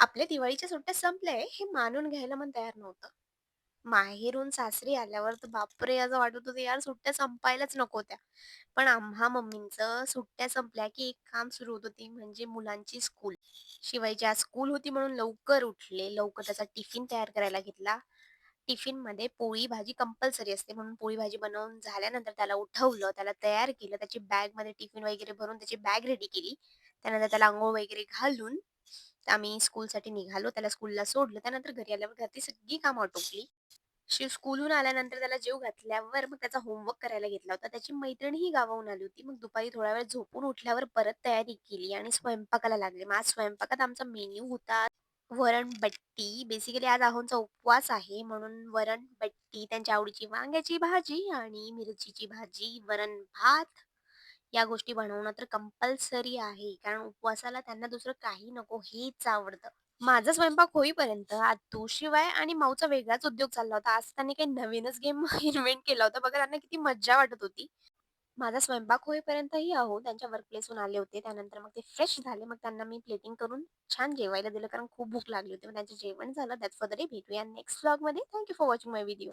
आपल्या दिवाळीच्या सुट्ट्या संपल्या हे मानून घ्यायला मन तयार नव्हतं. माहेरून सासरी आल्यावर तर बापरे! असं वाटत होतं यार सुट्ट्या संपायलाच नको होत्या. पण आम्हा मम्मींचं सुट्ट्या संपल्या की एक काम सुरू होतं ते म्हणजे मुलांची स्कूल. शिवायची आज स्कूल होती म्हणून लवकर उठले, लवकर त्याचा टिफिन तयार करायला घेतला. टिफिनमध्ये पोळी भाजी कंपल्सरी असते म्हणून पोळी भाजी बनवून झाल्यानंतर त्याला उठवलं, त्याला तयार केलं, त्याची बॅगमध्ये टिफिन वगैरे भरून त्याची बॅग रेडी केली. त्यानंतर त्याला अंघोळ वगैरे घालून आम्ही स्कूलसाठी निघालो. त्याला स्कूलला सोडलं. त्यानंतर घरी आल्यावर घरातली सगळी कामं आटोपली. स्कूलहून आल्यानंतर त्याला जेवू घातल्यावर मग त्याचा होमवर्क करायला घेतला होता. त्याची मैत्रीणही गावाहून आली होती. मग दुपारी थोडा वेळ झोपून उठल्यावर परत तयारी केली आणि स्वयंपाकाला लागले. मग आज स्वयंपाकात आमचा मेन्यू होता वरण-बट्टी. बेसिकली आज आहोंचा उपवास आहे म्हणून वरण-बट्टी, त्यांच्या आवडीची वांग्याची भाजी आणि मिरचीची भाजी, वरण-भात या गोष्टी बनवणं तर कंपल्सरी आहे. कारण उपवासाला त्यांना दुसरं काही नको हेच आवडतं. माझा स्वयंपाक होईपर्यंत शिवाय आणि माऊचा वेगळाच उद्योग चालला होता. आज त्यांनी काही नवीनच गेम इन्व्हेंट केला होता. बघा त्यांना किती मज्जा वाटत होती. माझा स्वयंपाक होईपर्यंतही त्यांच्या वर्क प्लेसहून आले होते. त्यानंतर मग ते फ्रेश झाले. मग त्यांना मी प्लेटिंग करून छान जेवायला दिलं कारण खूप भूक लागली होती. मग त्यांचं जेवण झालं. That's for the day. भेटूया नेक्स्ट व्लॉगमध्ये. Thank you for watching my video.